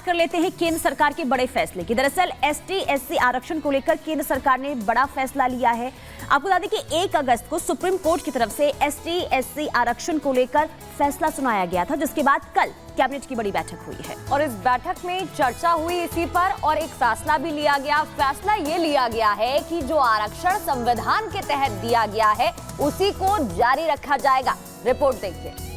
बात कर लेते हैं केंद्र सरकार के बड़े फैसले की। दरअसल ST/SC आरक्षण को लेकर केंद्र सरकार ने बड़ा फैसला लिया है। आपको बता दें कि 1 अगस्त को सुप्रीम कोर्ट की तरफ से ST/SC आरक्षण को लेकर फैसला सुनाया गया था, जिसके बाद कल कैबिनेट की बड़ी बैठक हुई है और इस बैठक में चर्चा हुई इसी पर और एक फैसला भी लिया गया। फैसला ये लिया गया है कि जो आरक्षण संविधान के तहत दिया गया है उसी को जारी रखा जाएगा। रिपोर्ट देखते हैं।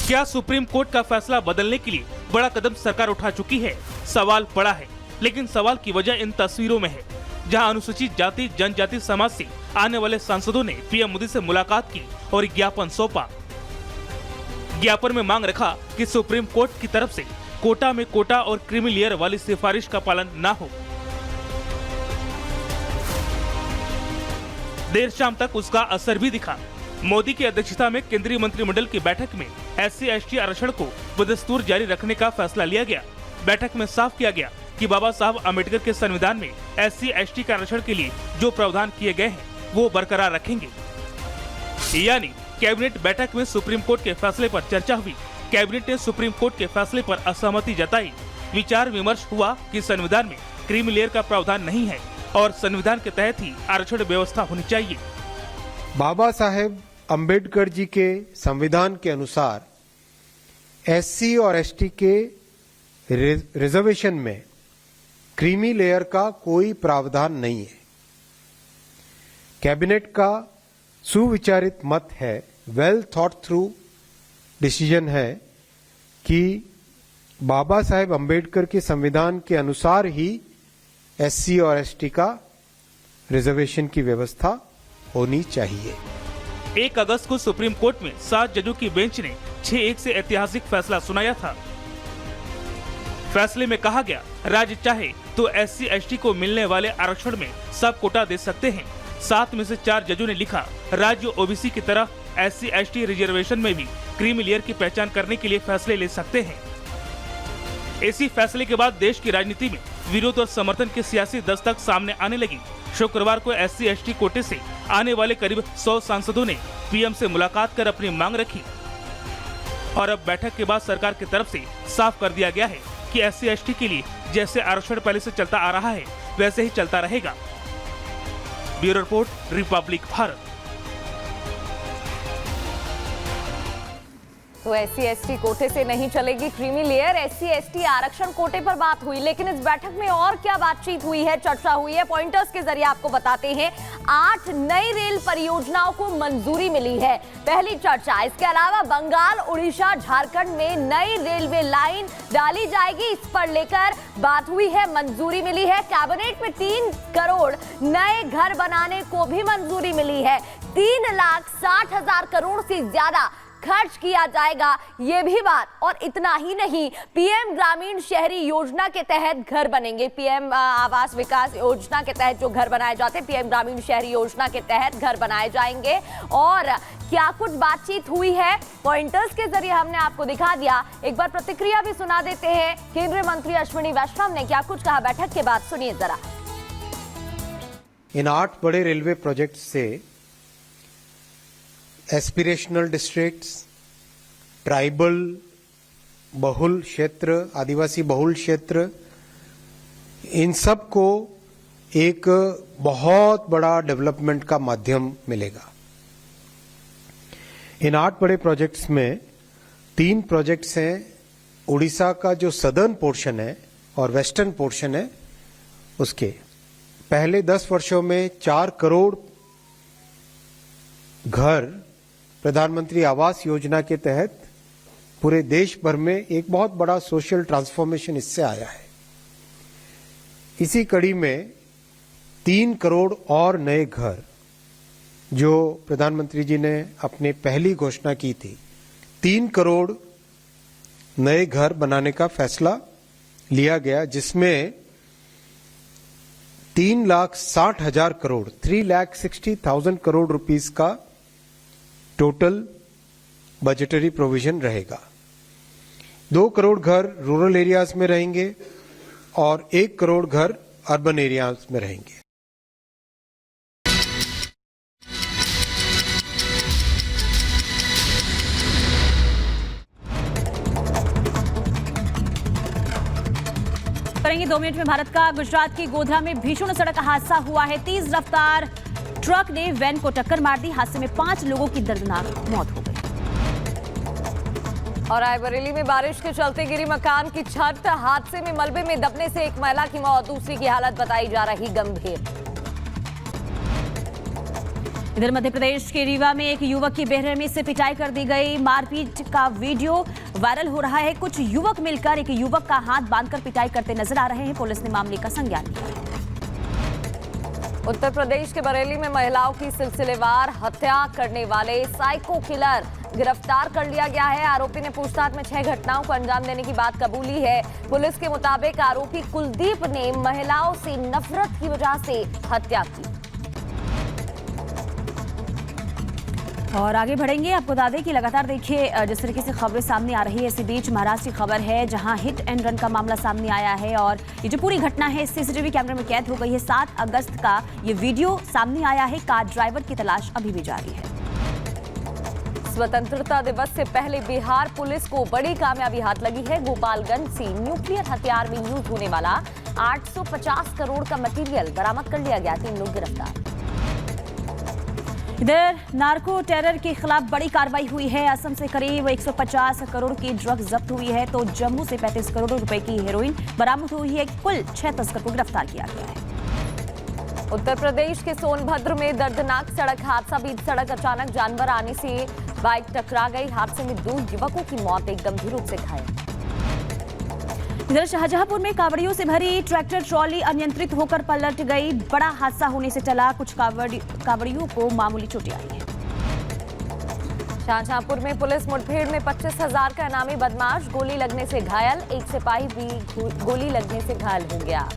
क्या सुप्रीम कोर्ट का फैसला बदलने के लिए बड़ा कदम सरकार उठा चुकी है? सवाल बड़ा है, लेकिन सवाल की वजह इन तस्वीरों में है, जहां अनुसूचित जाति जनजाति समाज से आने वाले सांसदों ने पीएम मोदी से मुलाकात की और ज्ञापन सौंपा। ज्ञापन में मांग रखा कि सुप्रीम कोर्ट की तरफ से कोटा में कोटा और क्रीमी लेयर वाली सिफारिश का पालन न हो। देर शाम तक उसका असर भी दिखा। मोदी की अध्यक्षता में केंद्रीय मंत्रिमंडल की बैठक में SC/ST आरक्षण को बदस्तूर जारी रखने का फैसला लिया गया। बैठक में साफ किया गया कि बाबा साहब अम्बेडकर के संविधान में SC/ST के आरक्षण के लिए जो प्रावधान किए गए हैं वो बरकरार रखेंगे। यानी कैबिनेट बैठक में सुप्रीम कोर्ट के फैसले पर चर्चा हुई। कैबिनेट ने सुप्रीम कोर्ट के फैसले पर असहमति जताई। विचार विमर्श हुआ कि संविधान में क्रीमी लेयर का प्रावधान नहीं है और संविधान के तहत ही आरक्षण व्यवस्था होनी चाहिए। बाबा साहेब अंबेडकर जी के संविधान के अनुसार SC और ST के रिजर्वेशन में क्रीमी लेयर का कोई प्रावधान नहीं है। कैबिनेट का सुविचारित मत है, वेल थॉट थ्रू डिसीजन है कि बाबा साहेब अंबेडकर के संविधान के अनुसार ही SC और ST का रिजर्वेशन की व्यवस्था होनी चाहिए। 1 अगस्त को सुप्रीम कोर्ट में 7 जजों की बेंच ने 6-1 से ऐतिहासिक फैसला सुनाया था। फैसले में कहा गया, राज्य चाहे तो SC/ST को मिलने वाले आरक्षण में सब कोटा दे सकते हैं। 7 में से 4 जजों ने लिखा, राज्य OBC की तरह SC/ST रिजर्वेशन में भी क्रीमी लेयर की पहचान करने के लिए फैसले ले सकते हैं। इसी फैसले के बाद देश की राजनीति में विरोध और समर्थन की सियासी दस्तक सामने आने लगी। शुक्रवार को SC/ST कोटे से आने वाले करीब 100 सांसदों ने पीएम से मुलाकात कर अपनी मांग रखी और अब बैठक के बाद सरकार की तरफ से साफ कर दिया गया है कि SC/ST के लिए जैसे आरक्षण पहले से चलता आ रहा है वैसे ही चलता रहेगा। Bureau report, Republic Bharat. तो SC/ST कोटे से नहीं चलेगी क्रीमी लेयर। SC/ST आरक्षण कोटे पर बात हुई, लेकिन इस बैठक में और क्या बातचीत हुई है, चर्चा हुई है, पॉइंटर्स के जरिए आपको बताते हैं। 8 नई रेल परियोजनाओं को मंजूरी मिली है, पहली चर्चा। इसके अलावा बंगाल, उड़ीसा, झारखंड में नई रेलवे लाइन डाली जाएगी, इस पर लेकर बात हुई है, मंजूरी मिली है। कैबिनेट में 3 करोड़ नए घर बनाने को भी मंजूरी मिली है। 3,60,000 करोड़ से ज्यादा खर्च किया जाएगा, ये भी बात। और इतना ही नहीं, PM ग्रामीण शहरी योजना के तहत घर बनेंगे। PM आवास विकास योजना के तहत जो घर बनाए जाते हैं, PM ग्रामीण शहरी योजना के तहत घर बनाए जाएंगे। और क्या कुछ बातचीत हुई है, पॉइंटर्स के जरिए हमने आपको दिखा दिया। एक बार प्रतिक्रिया भी सुना देते हैं। केंद्रीय मंत्री अश्विनी वैष्णव ने क्या कुछ कहा बैठक के बाद, सुनिए जरा। इन 8 बड़े रेलवे प्रोजेक्ट से एस्पिरेशनल डिस्ट्रिक्ट्स, ट्राइबल बहुल क्षेत्र, आदिवासी बहुल क्षेत्र, इन सब को एक बहुत बड़ा डेवलपमेंट का माध्यम मिलेगा। इन 8 बड़े प्रोजेक्ट्स में 3 प्रोजेक्ट्स हैं। उड़ीसा का जो सदर्न पोर्शन है और वेस्टर्न पोर्शन है, उसके पहले 10 वर्षों में 4 करोड़ घर प्रधानमंत्री आवास योजना के तहत पूरे देश भर में एक बहुत बड़ा सोशल ट्रांसफॉर्मेशन इससे आया है। इसी कड़ी में 3 करोड़ और नए घर जो प्रधानमंत्री जी ने अपने पहली घोषणा की थी, 3 करोड़ नए घर बनाने का फैसला लिया गया, जिसमें 3,60,000 करोड़ 3,60,000 करोड़ रुपीस का टोटल बजटरी प्रोविजन रहेगा। 2 करोड़ घर रूरल एरियाज में रहेंगे और 1 करोड़ घर अर्बन एरियाज में रहेंगे। करेंगे 2 मिनट में भारत का। गुजरात के गोधरा में भीषण सड़क हादसा हुआ है। तेज रफ्तार ट्रक ने वैन को टक्कर मार दी। हादसे में 5 लोगों की दर्दनाक मौत हो गई। और रायबरेली में बारिश के चलते गिरी मकान की छत। हादसे में मलबे में दबने से एक महिला की मौत, दूसरी की हालत बताई जा रही गंभीर। इधर मध्य प्रदेश के रीवा में एक युवक की बेरहमी से पिटाई कर दी गई। मारपीट का वीडियो वायरल हो रहा है। कुछ युवक मिलकर एक युवक का हाथ बांधकर पिटाई करते नजर आ रहे हैं। पुलिस ने मामले का संज्ञान लिया है। उत्तर प्रदेश के बरेली में महिलाओं की सिलसिलेवार हत्या करने वाले साइको किलर गिरफ्तार कर लिया गया है। आरोपी ने पूछताछ में 6 घटनाओं को अंजाम देने की बात कबूली है। पुलिस के मुताबिक आरोपी कुलदीप ने महिलाओं से नफरत की वजह से हत्या की। और आगे बढ़ेंगे। आपको बता दें कि लगातार देखिए जिस तरीके से खबरें सामने आ रही है, इसी बीच महाराष्ट्र की खबर है जहां हिट एंड रन का मामला सामने आया है और ये जो पूरी घटना है सीसीटीवी कैमरे में कैद हो गई है। 7 अगस्त का ये वीडियो सामने आया है। कार ड्राइवर की तलाश अभी भी जारी है। स्वतंत्रता दिवस से पहले बिहार पुलिस को बड़ी कामयाबी हाथ लगी है। गोपालगंज से न्यूक्लियर हथियार में यूज होने वाला 850 करोड़ का मटेरियल बरामद कर लिया गया। 3 लोग गिरफ्तार। इधर नार्को टेरर के खिलाफ बड़ी कार्रवाई हुई है। असम से करीब 150 करोड़ की ड्रग्स जब्त हुई है तो जम्मू से 35 करोड़ रुपए की हेरोइन बरामद हुई है। कुल 6 तस्कर को गिरफ्तार किया गया है। उत्तर प्रदेश के सोनभद्र में दर्दनाक सड़क हादसा। बीच सड़क अचानक जानवर आने से बाइक टकरा गई। हादसे में 2 युवकों की मौत, एक गंभीर रूप से घायल। इधर शाहजहांपुर में कावड़ियों से भरी ट्रैक्टर ट्रॉली अनियंत्रित होकर पलट गई। बड़ा हादसा होने से टला। कुछ कावड़ियों को मामूली चोटें आई हैं। शाहजहांपुर में पुलिस मुठभेड़ में 25,000 का इनामी बदमाश गोली लगने से घायल। एक सिपाही भी गोली लगने से घायल हो गया।